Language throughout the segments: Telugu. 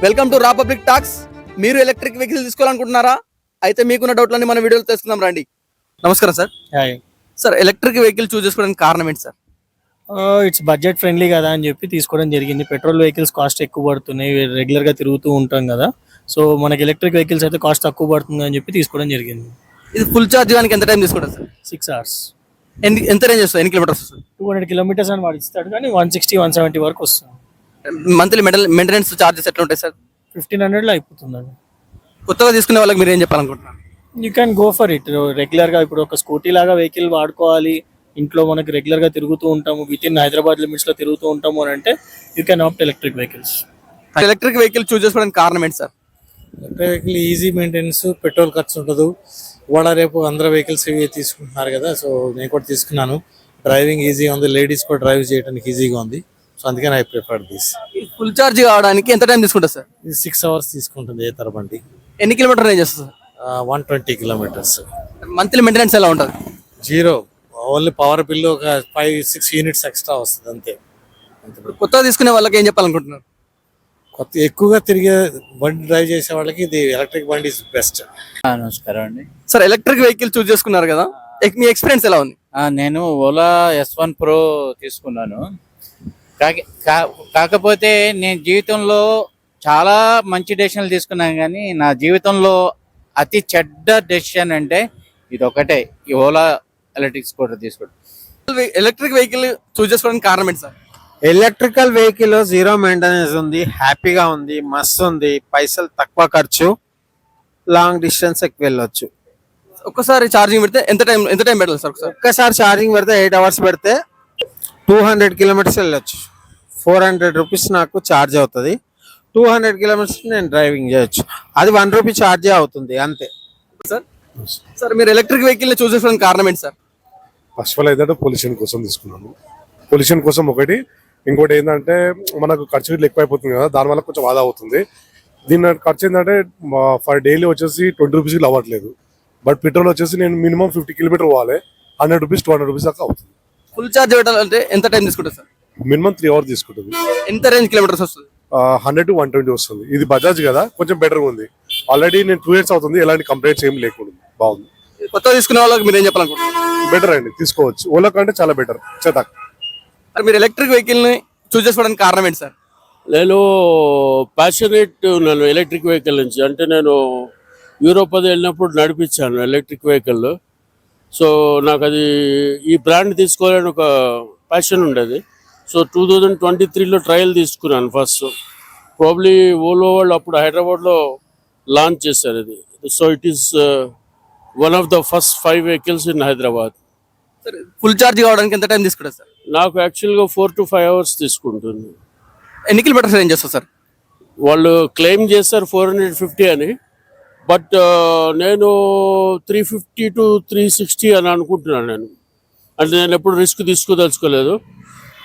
వెల్కమ్ టు రా పబ్లిక్ టాక్స్. మీరు ఎలక్ట్రిక్ వెహికల్ తీసుకోవాలనుకుంటున్నారా? అయితే మీకున్న డౌట్లన్నీ మన వీడియోలో తెలుసుకుందాం రండి. నమస్కారం sir. Hi. Sir, electric vehicle choose చేసుకోవడానికి కారణం ఏంటి సార్? ఇట్స్ బడ్జెట్ ఫ్రెండ్లీ కదా అని చెప్పి తీసుకోవడం జరిగింది. పెట్రోల్ వెహికల్స్ కాస్ట్ ఎక్కువ పడుతున్నాయి, రెగ్యులర్గా తిరుగుతూ ఉంటాం కదా. సో మనకి ఎలక్ట్రిక్ వెహికల్స్ అయితే కాస్ట్ తక్కువ పడుతుంది అని చెప్పి తీసుకోవడం జరిగింది. ఇది ఫుల్ ఛార్జ్ కానీ ఎంత టైం తీసుకుంటుంది సార్? 6 hours. ఎంత రేంజ్ వస్తుంది? ఎన్ని కిలోమీటర్స్ వస్తుంది? 200 kilometers అని వాడు ఇస్తాడు, కానీ 160-170 వరకు వస్తుంది. మంత్లీ మెయింటెనెన్స్ చార్జెస్ ఎట్లా ఉంటాయి సార్? 1500లో అయిపోతుందండి. కొత్తగా తీసుకునే వాళ్ళకి మీరు ఏం చెప్పాలనుకుంటున్నారు? You can go for it. రెగ్యులర్గా ఇప్పుడు ఒక స్కూటీ లాగా వెహికల్ వాడుకోవాలి, ఇంట్లో మనకి రెగ్యులర్గా తిరుగుతూ ఉంటాము, విత్ ఇన్ హైదరాబాద్ లిమిట్స్లో తిరుగుతూ ఉంటాము అని అంటే you can opt electric vehicles. Electric vehicle choose చేసుకోవడానికి కారణం ఏంటి sir? Electric vehicle easy maintenance, petrol ఖర్చు ఉండదు. ఇవాళ రేపు అందరూ వెహికల్స్ ఇవి తీసుకుంటున్నారు కదా, సో నేను కూడా తీసుకున్నాను. డ్రైవింగ్ ఈజీగా ఉంది, లేడీస్ కూడా డ్రైవ్ చేయడానికి ఈజీగా ఉంది. సో అందుకని I prefer this. Full charge కావడానికి ఎంత టైం తీసుకుంటుంది సార్? ఇది 6 hours తీసుకుంటుంది ఏ తరబండి. ఎన్ని కిలోమీటర్ రేంజ్ వస్తుంది సార్? 120 kilometers. మంత్లీ మెయింటెనెన్స్ ఎలా ఉంటుంది? జీరో, ఓన్లీ పవర్ బిల్లు ఒక 5-6 units ఎక్స్ట్రా వస్తుంది అంతే. కొత్తగా తీసుకునే వాళ్ళకి ఏం చెప్పాలనుకుంటున్నారు? కొత్త ఎక్కువగా తిరిగే బండి డ్రైవ్ చేసే వాళ్ళకి ఇది ఎలక్ట్రిక్ బండి ఇస్ బెస్ట్. నమస్కారం అండి సార్, ఎలక్ట్రిక్ వెహికల్ చూస్ చేసుకున్నారు కదా, మీ ఎక్స్పీరియన్స్ ఎలా ఉంది? నేను ఓలా S1 Pro తీసుకున్నాను. కాకపోతే నేను జీవితంలో చాలా మంచి డెసిషన్లు తీసుకున్నాను, కానీ నా జీవితంలో అతి చెడ్డ డెసిషన్ అంటే ఇది ఒకటే, ఈ ఓలా ఎలక్ట్రిక్ స్కూటర్ తీసుకోవడం. ఎలక్ట్రిక్ వెహికల్ చూస్ చేసుకోవడానికి కారణం ఏంటి sir? Electrical vehicle zero maintenance ఉంది, హ్యాపీగా ఉంది, మస్తు ఉంది, పైసలు తక్కువ ఖర్చు, లాంగ్ డిస్టెన్స్ ఎక్కువ వెళ్ళొచ్చు. ఒక్కసారి ఛార్జింగ్ పెడితే ఎంత టైం పెట్టాలి సార్? ఒక్కసారి ఛార్జింగ్ పెడితే 8 hours పెడితే 200 kilometers వెళ్ళొచ్చు. 400 rupees నాకు ఛార్జ్ అవుతుంది. 200 kilometers నేను డ్రైవింగ్ చేయొచ్చు. అది 1 rupee ఛార్జే అవుతుంది అంతే. సార్, మీరు ఎలక్ట్రిక్ వెహికల్ చూస్ చేసుకోవడానికి కారణం ఏంటి సార్? ఫస్ట్ ఆఫ్ ఆల్ ఏంటంటే పొల్యూషన్ కోసం తీసుకున్నాను. పొల్యూషన్ కోసం ఒకటి, ఇంకోటి ఏంటంటే మనకు ఖర్చు ఇట్లా ఎక్కువ అయిపోతుంది కదా, దానివల్ల కొంచెం ఆదా అవుతుంది. దీని ఖర్చు ఏంటంటే ఫర్ డైలీ వచ్చేసి 20 rupees అవ్వట్లేదు. బట్ పెట్రోల్ వచ్చేసి నేను మినిమం 50 kilometers పోవాలి, 100 rupees 200 rupees దాకా అవుతుంది. ఫుల్ ఛార్జ్ పెట్టాలంటే ఎంత టైం తీసుకుంటుంది సార్? మినిమం 3 hours తీసుకుంటుంది. ఎంత రేంజ్ కిలోమీటర్స్ వస్తుంది? 100 to 120 వస్తుంది. ఇది బజాజ్ కదా, కొంచెం బెటర్గా ఉంది. ఆల్రెడీ నేను 2 years అవుతుంది, ఎలాంటి కంప్లైంట్స్ ఏం లేకుండా బాగుంది. కొత్తగా తీసుకునే వాళ్ళకి మీరు ఏం చెప్పాలనుకుంటున్నారు? బెటర్ అండి, తీసుకోవచ్చు. ఓలా కంటే చాలా బెటర్. చేతాక్. మీరు ఎలక్ట్రిక్ వెహికల్ ని చూస్ చేసుకోవడానికి కారణం ఏంటి సార్? నేను ప్యాషనేట్ ఉన్నాను ఎలక్ట్రిక్ వెహికల్ నుంచి. అంటే నేను యూరోప్ అది వెళ్ళినప్పుడు నడిపించాను ఎలక్ట్రిక్ వెహికల్. సో నాకు అది ఈ బ్రాండ్ తీసుకోవాలని ఒక ప్యాషన్ ఉండేది. సో 2023లో ట్రయల్ తీసుకున్నాను ఫస్ట్. ప్రాబ్లీ ఓలో వాళ్ళు అప్పుడు హైదరాబాద్లో లాంచ్ చేశారు ఇది. So it is one of the first 5 vehicles in Hyderabad. Sir, full charge కావడానికి ఎంత టైం తీసుకుంటుంది సార్? నాకు యాక్చువల్గా 4 to 5 hours తీసుకుంటుంది. ఎన్ని కిలోమీటర్స్ రేంజ్ వస్తుంది సార్? వాళ్ళు క్లెయిమ్ చేస్తారు 450 అని, బట్ నేను 350 to 360 అని అనుకుంటున్నాను నేను. అంటే నేను ఎప్పుడు రిస్క్ తీసుకోదలుచుకోలేదు.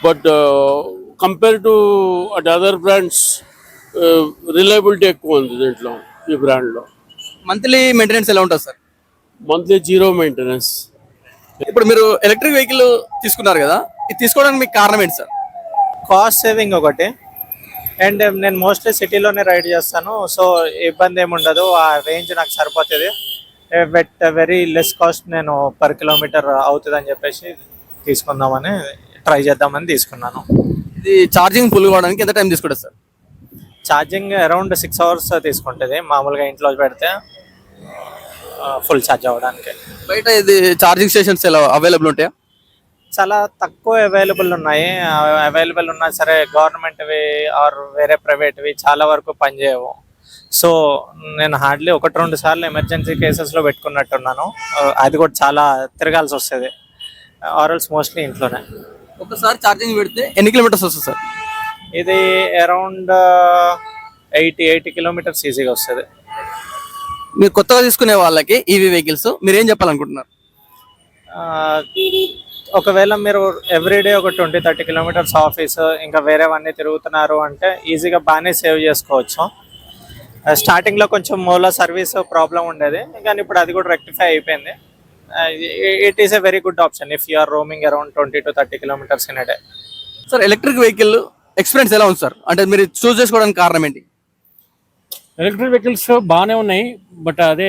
But compare to other brands reliability ఎక్కువ ఉంది దీంట్లో, ఈ బ్రాండ్లో. మంత్లీ మెయింటెనెన్స్ ఎలా ఉంటుంది సార్? Monthly zero maintenance. ఇప్పుడు మీరు ఎలక్ట్రిక్ వెహికల్ తీసుకున్నారు కదా, ఇది తీసుకోవడానికి మీకు కారణం ఏంటి సార్? కాస్ట్ సేవింగ్ ఒకటి, అండ్ నేను మోస్ట్లీ సిటీలోనే రైడ్ చేస్తాను, సో ఇబ్బంది ఏమి ఉండదు. ఆ రేంజ్ నాకు సరిపోతుంది. బట్ వెరీ లెస్ కాస్ట్, నేను per kilometer అవుతుంది అని చెప్పేసి తీసుకుందామని ట్రై చేద్దామని తీసుకున్నాను. ఇది ఛార్జింగ్ ఫుల్ కావడానికి ఎంత టైం తీసుకుంటుంది సార్? ఛార్జింగ్ అరౌండ్ 6 hours తీసుకుంటుంది మామూలుగా ఇంట్లో పెడితే ఫుల్ ఛార్జ్ అవ్వడానికి. బయట ఇది ఛార్జింగ్ స్టేషన్స్ ఎలా అవైలబుల్ ఉంటాయా? చాలా తక్కువ అవైలబుల్ ఉన్నాయి. అవైలబుల్ ఉన్నా సరే గవర్నమెంట్వి ఆర్ వేరే ప్రైవేట్వి చాలా వరకు పనిచేయవు. సో నేను హార్డ్లీ 1-2 సార్లు ఎమర్జెన్సీ కేసెస్లో పెట్టుకున్నట్టున్నాను. అది కూడా చాలా తిరగాల్సి వస్తుంది, ఆర్ఎల్స్ మోస్ట్లీ ఇంట్లోనే. ఒకసారి ఛార్జింగ్ పెడితే ఎన్ని కిలోమీటర్స్ వస్తుంది సార్? ఇది అరౌండ్ 80 kilometers ఈజీగా వస్తుంది. మీరు కొత్తగా తీసుకునే వాళ్ళకి ఈవీ వెహికల్స్ మీరు ఏం చెప్పాలనుకుంటున్నారు? ఒకవేళ మీరు ఎవ్రీడే ఒక 20-30 kilometers ఆఫీస్ ఇంకా వేరేవన్నీ తిరుగుతున్నారు అంటే ఈజీగా బాగానే సేవ్ చేసుకోవచ్చు. స్టార్టింగ్లో కొంచెం ఓలా సర్వీస్ ప్రాబ్లం ఉండేది, కానీ ఇప్పుడు అది కూడా రెక్టిఫై అయిపోయింది. It is a very good option if you are roaming around 20 to 30 kilometers in a day. Sir, electric vehicle experience ఎలా ఉంది సార్? అంటే మీరు చూస్ చేసుకోవడానికి కారణం ఏంటి? ఎలక్ట్రిక్ వెహికల్స్ బాగానే ఉన్నాయి, బట్ అదే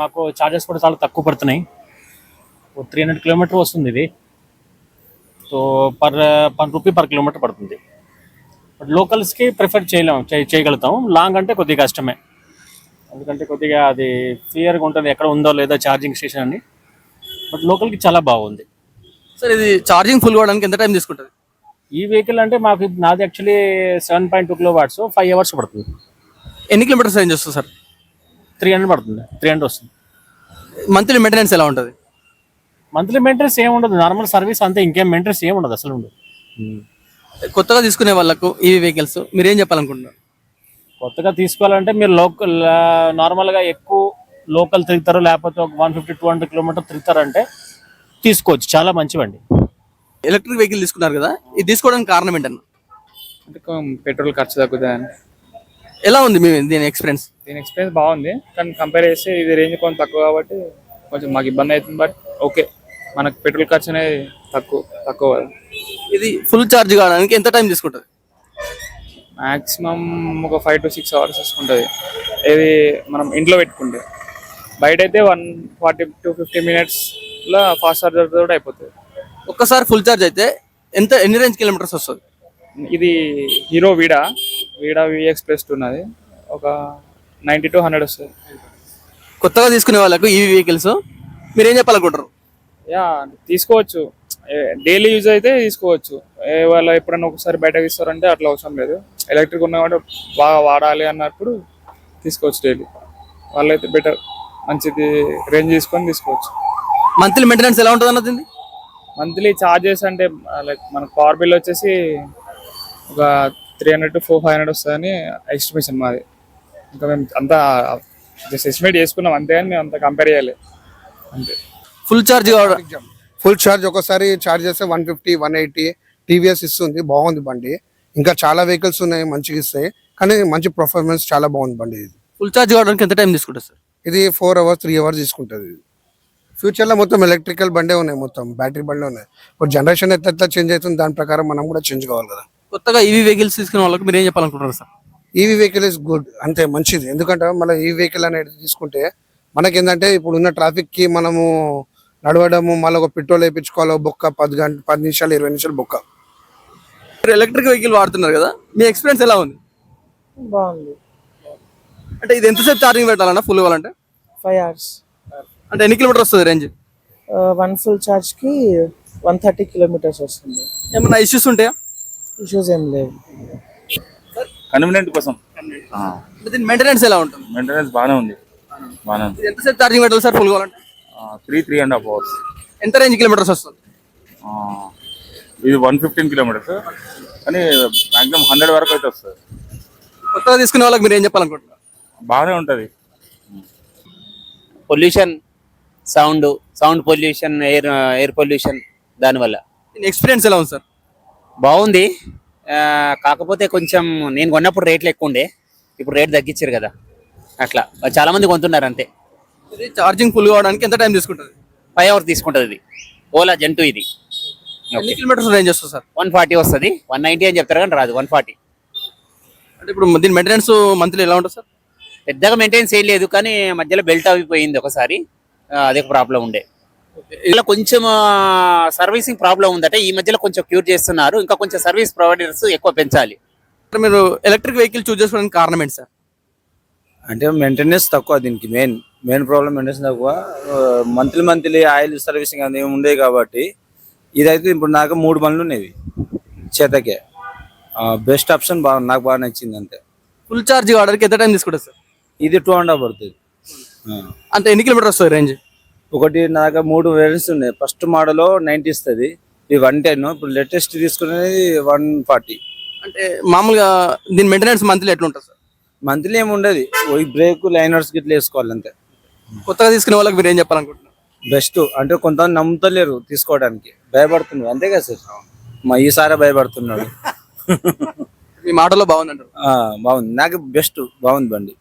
మాకు ఛార్జెస్ కూడా చాలా తక్కువ పడుతున్నాయి. 300 కిలోమీటర్ వస్తుంది ఇది. So per rupee per kilometer పడుతుంది. బట్ లోకల్స్కి ప్రిఫర్ చేయగలుగుతాం. లాంగ్ అంటే కొద్దిగా కష్టమే, ఎందుకంటే కొద్దిగా అది క్లియర్గా ఉంటుంది ఎక్కడ ఉందో లేదో ఛార్జింగ్ స్టేషన్ అని. బట్ లోకల్కి చాలా బాగుంది. సార్ ఇది ఛార్జింగ్ ఫుల్ కావడానికి ఎంత టైం తీసుకుంటుంది? ఈ వెహికల్ అంటే నాది యాక్చువల్లీ 7.2 కిలోవాట్స్, 5 అవర్స్ పడుతుంది. ఎన్ని కిలోమీటర్స్ రేంజ్ వస్తుంది సార్? 300 పడుతుంది, 300 వస్తుంది. మంత్లీ మెయింటెనెన్స్ ఎలా ఉంటుంది? మంత్లీ మెయింటెనెన్స్ ఏమి ఉండదు, నార్మల్ సర్వీస్ అంతే, ఇంకేం మెయింటెనెన్స్ ఏమి ఉండదు, అసలు ఉండదు. కొత్తగా తీసుకునే వాళ్ళకు ఈ వెహికల్స్ మీరు ఏం చెప్పాలనుకుంటున్నారు? కొత్తగా తీసుకోవాలంటే మీరు నార్మల్గా ఎక్కువ లోకల్ తిరుగుతారు, లేకపోతే ఒక 150-200 కిలోమీటర్ తిరుగుతారంటే తీసుకోవచ్చు, చాలా మంచివండి. ఎలక్ట్రిక్ వెహికల్ తీసుకున్నారు కదా, ఇది తీసుకోవడానికి కారణం ఏంటన్నా? అంటే పెట్రోల్ ఖర్చు తగ్గుతుందని. ఎలా ఉంది మీ దీని ఎక్స్పీరియన్స్? దీని ఎక్స్పీరియన్స్ బాగుంది, కానీ కంపేర్ చేస్తే ఇది రేంజ్ కొంచెం తక్కువ కాబట్టి కొంచెం మాకు ఇబ్బంది అవుతుంది. బట్ ఓకే, మనకు పెట్రోల్ ఖర్చు అనేది తక్కువ. ఇది ఫుల్ ఛార్జ్ కావడానికి ఎంత టైం తీసుకుంటుంది? మ్యాక్సిమం ఒక 5 to 6 అవర్స్ తీసుకుంటుంది. ఇది మనం ఇంట్లో పెట్టుకుంటే. బయట అయితే 140 to 50 minutesలో ఫాస్ట్ చార్జర్ కూడా అయిపోతుంది. ఒక్కసారి ఫుల్ ఛార్జ్ అయితే ఎన్ని రేంజ్ కిలోమీటర్స్ వస్తుంది? ఇది హీరో వీడా VX+2 ఉన్నది, ఒక 90 to 100 వస్తుంది. కొత్తగా తీసుకునే వాళ్ళకు ఈ వెహికల్స్ మీరు ఏం చెప్పాలనుకుంటారు? యా, తీసుకోవచ్చు. డైలీ యూజ్ అయితే తీసుకోవచ్చు. వాళ్ళు ఎప్పుడైనా ఒకసారి బయటకు ఇస్తారంటే అట్లా అవసరం లేదు. ఎలక్ట్రిక్ ఉన్న వాడు బాగా వాడాలి అన్నప్పుడు తీసుకోవచ్చు. డైలీ వాళ్ళైతే బెటర్, మంచిది రేంజ్ తీసుకొని తీసుకోవచ్చు. మంత్లీ మెయింటెనెన్స్ ఎలా ఉంటుంది అన్నది? మంత్లీ ఛార్జెస్ అంటే లైక్ మన పవర్ బిల్ వచ్చేసి ఒక 300 to 400 వస్తుందని ఎస్టిమేషన్ మాది. ఇంకా మేము అంతా జస్ట్ ఎస్టిమేట్ చేసుకున్నాం అంతే, కానీ మేము అంతా కంపేర్ చేయాలి అంతే. ఫుల్ ఛార్జ్ ఫుల్ ఛార్జ్ ఒకసారి ఛార్జ్ చేస్తే 150, 180 టీవీఎస్ ఇస్తుంది. బాగుంది బండి. ఇంకా చాలా వెహికల్స్ ఉన్నాయి మంచిగా ఇస్తాయి, కానీ మంచి పర్ఫార్మెన్స్ చాలా బాగుంది బండి. ఇది ఫుల్ ఛార్జ్ కావడానికి ఎంత టైం తీసుకుంటుంది సార్? ఇది 4 hours 3 hours తీసుకుంటుంది. ఫ్యూచర్లో మొత్తం ఎలక్ట్రికల్ బండే ఉన్నాయి, మొత్తం బ్యాటరీ బండే ఉన్నాయి. ఇప్పుడు జనరేషన్ ఎట్లా చేంజ్ అవుతుంది, దాని ప్రకారం మనం కూడా చేంజ్ కావాలి కదా. కొత్తగా ఈవీ వెహికల్స్ తీసుకునే వాళ్ళకి మీరు ఏం చెప్పాలనుకుంటున్నారు sir? EV vehicle is good, అంతే మంచిది. ఎందుకంటే మళ్ళీ ఈ వెహికల్ అనేది తీసుకుంటే మనకి ఏంటంటే ఇప్పుడు ఉన్న ట్రాఫిక్కి మనము నడవడము, మళ్ళీ ఒక పెట్రోల్ వేయించుకోవాలి, బొక్క 10 నిమిషాలు 20 నిమిషాలు బొక్క. మీరు ఎలక్ట్రిక్ వెహికల్ వాడుతున్నారు కదా, మీ ఎక్స్పీరియన్స్ ఎలా ఉంది? బాగుంది. అంటే ఇది ఎంతసేపు ఛార్జింగ్ పెట్టాలన్నా ఫుల్ ఇవ్వాలంటే? 5 hours. అంటే ఎన్ని కిలోమీటర్ వస్తుంది రేంజ్? 1 full charge కి 130 కిలోమీటర్స్ వస్తుంది. ఏమన్నా ఇష్యూస్ ఉంటాయా? ఇష్యూస్ ఏం లేవు. కన్వీనియంట్ కోసం. దీని మెయింటెనెన్స్ ఎలా ఉంటుంది? మెయింటెనెన్స్ బాగానే ఉంది. ఇది ఎంతసేపు ఛార్జింగ్ పెట్టాలి సార్ ఫుల్ కావాలంటే? 3.5 hours. ఎంత రేంజ్ కిలోమీటర్స్ వస్తుంది? ఇది 115 kilometers, కానీ మాక్సిమం 100 వరకు అయితే వస్తుంది. కొత్తగా తీసుకునే వాళ్ళకి మీరు ఏం చెప్పాలనుకుంటున్నారు? బాగానే ఉంటుంది. Pollution, sound pollution, air pollution, దానివల్ల ఎక్స్పీరియన్స్ ఎలా ఉంది సార్? బాగుంది. కాకపోతే కొంచెం నేను కొన్నప్పుడు రేట్లు ఎక్కువ ఉండే, ఇప్పుడు రేట్ తగ్గించారు కదా, అట్లా చాలా మంది కొంటున్నారు అంతే. ఇది ఛార్జింగ్ ఫుల్ కావడానికి ఎంత టైం తీసుకుంటుంది? 5 hours తీసుకుంటుంది. ఇది ఓలా జెన్2 ఇది. ఎన్ని కిలోమీటర్స్ రేంజ్ వస్తుంది సార్? 140 వస్తుంది. 190 అని చెప్తారు కానీ రాదు, 140. అంటే ఇప్పుడు దీని మెయింటెనెన్స్ మంత్లీ ఎలా ఉంటుంది సార్? పెద్దగా మెయింటెనెన్స్ ఏం లేదు, కానీ మధ్యలో బెల్ట్ అయిపోయింది ఒకసారి, అదే ప్రాబ్లం ఉండే. ఇలా కొంచెం సర్వీసింగ్ ప్రాబ్లం ఉందట, ఈ మధ్యలో కొంచెం క్యూర్ చేస్తున్నారు. ఇంకా కొంచెం సర్వీస్ ప్రొవైడర్స్ ఎక్కువ పెంచాలి. మీరు ఎలక్ట్రిక్ వెహికల్ చూస్ చేసుకోవడానికి కారణం ఏంటి సార్? అంటే మెయింటెనెన్స్ తక్కువ, దీనికి మెయిన్ ప్రాబ్లం మెయింటెనెన్స్ తక్కువ. మంత్లీ ఆయిల్ సర్వీసింగ్ అనేది ఉండే కాబట్టి ఇదైతే ఇప్పుడు నాకు 3 బండ్లు ఉన్నాయి చేతకే. బెస్ట్ ఆప్షన్ నాకు బాగా నచ్చింది అంతే. ఫుల్ ఛార్జ్ కావడానికి ఎంత టైం తీసుకుంటుంది సార్? ఇది 2.5 పడుతుంది. అంటే ఎన్ని కిలోమీటర్ వస్తుంది రేంజ్? ఒకటి నా దగ్గర 3 వేరియంట్స్ ఉన్నాయి. ఫస్ట్ మోడల్ 90 ఇస్తుంది, ఇది 110. ఇప్పుడు లేటెస్ట్ తీసుకునేది 140. అంటే మామూలుగా దీని మెయింటెనెన్స్ మంత్లీ ఎట్లా ఉంటుంది సార్? మంత్లీ ఏమి ఉండదు, బ్రేక్ లైనర్స్ గిట్లా వేసుకోవాలి అంతే. కొత్తగా తీసుకునే వాళ్ళకి మీరు ఏం చెప్పాలనుకుంటున్నారు? బెస్ట్ అంటే కొంతమంది నమ్ముతలేరు తీసుకోవడానికి, భయపడుతున్నారు అంతే కదా సార్. ఈసారి భయపడుతున్నాడు. మీ మాటలో బాగుందంటారు? బాగుంది, నాకు బెస్ట్ బాగుంది బండి.